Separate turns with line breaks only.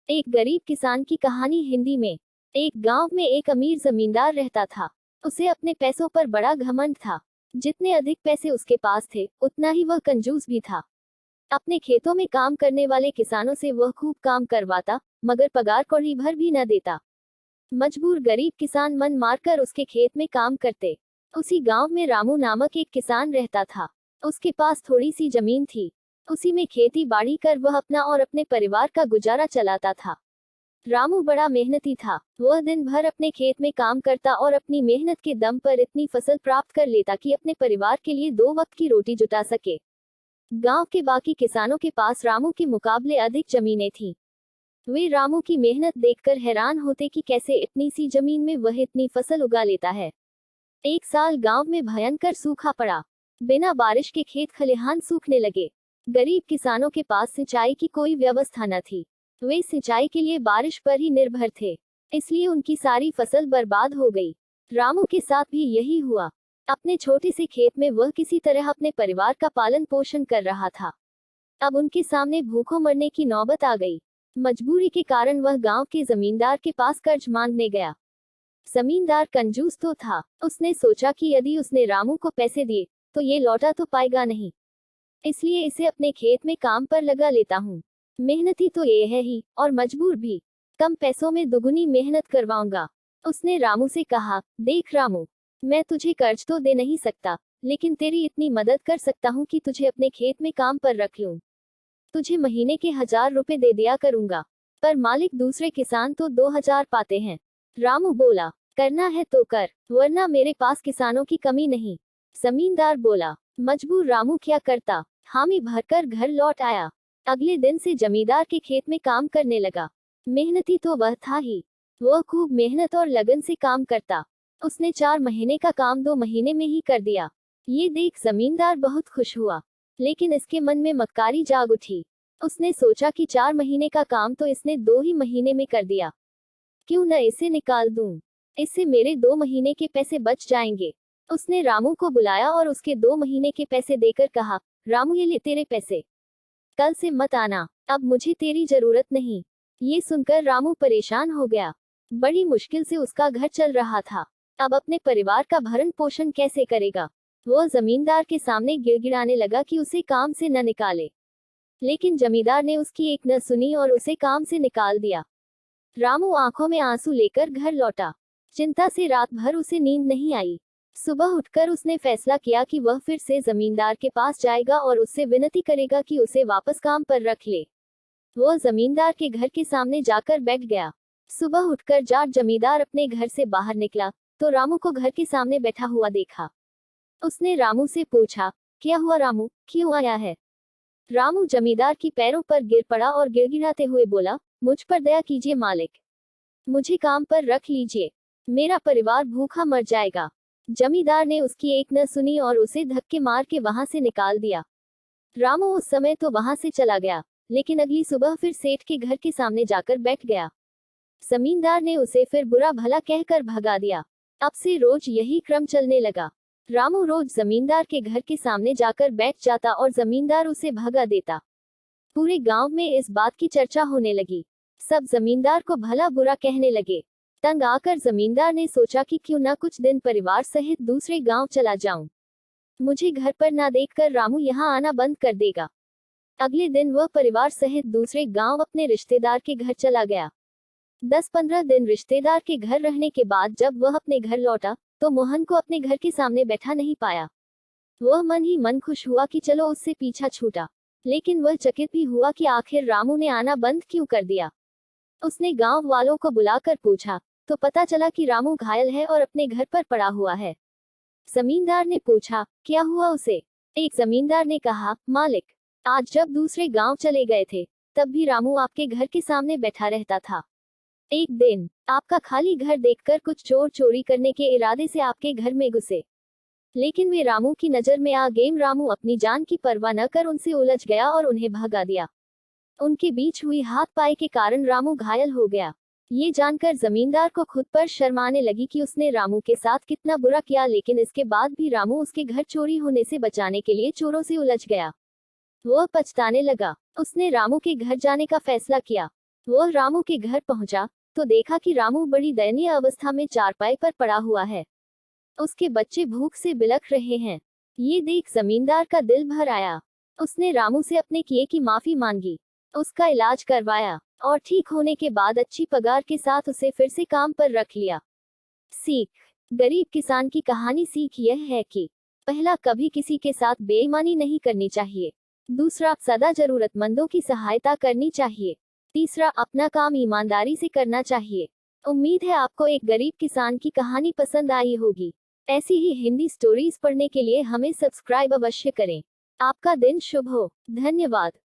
एक गरीब किसान की कहानी हिंदी में। एक गांव में एक अमीर जमींदार रहता था। उसे अपने पैसों पर बड़ा घमंड था। जितने अधिक पैसे उसके पास थे उतना ही वह कंजूस भी था। अपने खेतों में काम करने वाले किसानों से वह खूब काम करवाता, मगर पगार कौड़ी भर भी न देता। मजबूर गरीब किसान मन मारकर उसके खेत में काम करते। उसी गांव में रामू नामक एक किसान रहता था। उसके पास थोड़ी सी जमीन थी। उसी में खेती बाड़ी कर वह अपना और अपने परिवार का गुजारा चलाता था। रामू बड़ा मेहनती था। वह दिन भर अपने खेत में काम करता और अपनी मेहनत के दम पर इतनी फसल प्राप्त कर लेता कि अपने परिवार के लिए 2 वक्त की रोटी जुटा सके। गांव के बाकी किसानों के पास रामू के मुकाबले अधिक जमीनें थीं। वे रामू की मेहनत देखकर हैरान होते कि कैसे इतनी सी जमीन में वह इतनी फसल उगा लेता है। एक साल गांव में भयंकर सूखा पड़ा। बिना बारिश के खेत खलिहान सूखने लगे। गरीब किसानों के पास सिंचाई की कोई व्यवस्था न थी। वे सिंचाई के लिए बारिश पर ही निर्भर थे, इसलिए उनकी सारी फसल बर्बाद हो गई। रामू के साथ भी यही हुआ। अपने छोटे से खेत में वह किसी तरह अपने परिवार का पालन पोषण कर रहा था। अब उनके सामने भूखों मरने की नौबत आ गई। मजबूरी के कारण वह गांव के जमींदार के पास कर्ज मांगने गया। जमींदार कंजूस तो था। उसने सोचा कि यदि उसने रामू को पैसे दिए तो ये लौटा तो पाएगा नहीं, इसलिए इसे अपने खेत में काम पर लगा लेता हूँ। मेहनती तो ये है ही, और मजबूर भी। कम पैसों में दुगुनी मेहनत करवाऊंगा। उसने रामू से कहा, देख रामू, मैं तुझे कर्ज तो दे नहीं सकता, लेकिन तेरी इतनी मदद कर सकता हूँ कि तुझे अपने खेत में काम पर रख लूं। तुझे महीने के 1000 रुपए दे दिया करूंगा, पर मालिक दूसरे किसान तो 2000 पाते हैं। रामू बोला, करना है तो कर, वरना मेरे पास किसानों की कमी नहीं। जमींदार बोला। मजबूर रामू क्या करता, हामी भरकर घर लौट आया। अगले दिन से जमींदार के खेत में काम करने लगा। मेहनती तो वह था ही। वह खूब मेहनत और लगन से काम करता। उसने 4 महीने का काम 2 महीने में ही कर दिया। ये देख जमींदार बहुत खुश हुआ, लेकिन इसके मन में मक्कारी जाग उठी। उसने सोचा कि 4 महीने का काम तो इसने 2 ही महीने में कर दिया, क्यों न इसे निकाल दूं। इससे मेरे 2 महीने के पैसे बच जाएंगे। उसने रामू को बुलाया और उसके 2 महीने के पैसे देकर कहा, रामू ये ले तेरे पैसे, कल से मत आना, अब मुझे तेरी जरूरत नहीं। ये सुनकर रामू परेशान हो गया। बड़ी मुश्किल से उसका घर चल रहा था। अब अपने परिवार का भरण पोषण कैसे करेगा। वह जमींदार के सामने गिड़गिड़ाने लगा कि उसे काम से न निकाले, लेकिन जमींदार ने उसकी एक न सुनी और उसे काम से निकाल दिया। रामू आंखों में आंसू लेकर घर लौटा। चिंता से रात भर उसे नींद नहीं आई। सुबह उठकर उसने फैसला किया कि वह फिर से जमींदार के पास जाएगा और उससे विनती करेगा कि उसे वापस काम पर रख ले। वह जमींदार के घर के सामने जाकर बैठ गया। सुबह उठकर जाट जमींदार अपने घर से बाहर निकला तो रामू को घर के सामने बैठा हुआ देखा। उसने रामू से पूछा, क्या हुआ रामू, क्यों आया है। रामू जमींदार की पैरों पर गिर पड़ा और गिड़गिड़ाते हुए बोला, मुझ पर दया कीजिए मालिक, मुझे काम पर रख लीजिए, मेरा परिवार भूखा मर जाएगा। जमींदार ने उसकी एक न सुनी और उसे धक्के मार के वहां से निकाल दिया। रामू उस समय तो वहां से चला गया, लेकिन अगली सुबह फिर सेठ के घर के सामने जाकर बैठ गया। जमींदार ने उसे फिर बुरा भला कहकर भगा दिया। अब से रोज यही क्रम चलने लगा। रामू रोज जमींदार के घर के सामने जाकर बैठ जाता और जमींदार उसे भगा देता। पूरे गांव में इस बात की चर्चा होने लगी। सब जमींदार को भला बुरा कहने लगे। तंग आकर जमींदार ने सोचा कि क्यों न कुछ दिन परिवार सहित दूसरे गांव चला जाऊं। मुझे घर पर ना देखकर रामू यहाँ आना बंद कर देगा। अगले दिन वह परिवार सहित दूसरे गांव अपने रिश्तेदार के घर चला गया। 10-15 दिन रिश्तेदार के घर रहने के बाद जब वह अपने घर लौटा तो मोहन को अपने घर के सामने बैठा नहीं पाया। वह मन ही मन खुश हुआ कि चलो उससे पीछा छूटा, लेकिन वह चकित भी हुआ कि आखिर रामू ने आना बंद क्यों कर दिया। उसने गांव वालों को बुलाकर पूछा तो पता चला कि रामू घायल है और अपने घर पर पड़ा हुआ है। जमींदार ने पूछा, क्या हुआ उसे। एक जमींदार ने कहा, मालिक, आज जब दूसरे गांव चले गए थे तब भी रामू आपके घर के सामने बैठा रहता था। एक दिन आपका खाली घर देखकर कुछ चोर चोरी करने के इरादे से आपके घर में घुसे, लेकिन वे रामू की नजर में आ गए। रामू अपनी जान की परवाह न कर उनसे उलझ गया और उन्हें भगा दिया। उनके बीच हुई हाथ पाई के कारण रामू घायल हो गया। ये जानकर जमींदार को खुद पर शर्म आने लगी कि उसने रामू के साथ कितना बुरा किया, लेकिन इसके बाद भी रामू उसके घर चोरी होने से बचाने के लिए चोरों से उलझ गया। वह पछताने लगा। उसने रामू के घर जाने का फैसला किया। वह रामू के घर पहुंचा तो देखा कि रामू बड़ी दयनीय अवस्था में चारपाई पर पड़ा हुआ है। उसके बच्चे भूख से बिलख रहे हैं। ये देख जमींदार का दिल भर आया। उसने रामू से अपने किए की माफी मांगी, उसका इलाज करवाया और ठीक होने के बाद अच्छी पगार के साथ उसे फिर से काम पर रख लिया। सीख, गरीब किसान की कहानी सीख यह है कि पहला, कभी किसी के साथ बेईमानी नहीं करनी चाहिए। दूसरा, सदा जरूरतमंदों की सहायता करनी चाहिए। तीसरा, अपना काम ईमानदारी से करना चाहिए। उम्मीद है आपको एक गरीब किसान की कहानी पसंद आई होगी। ऐसी ही हिंदी स्टोरीज पढ़ने के लिए हमें सब्सक्राइब अवश्य करें। आपका दिन शुभ हो। धन्यवाद।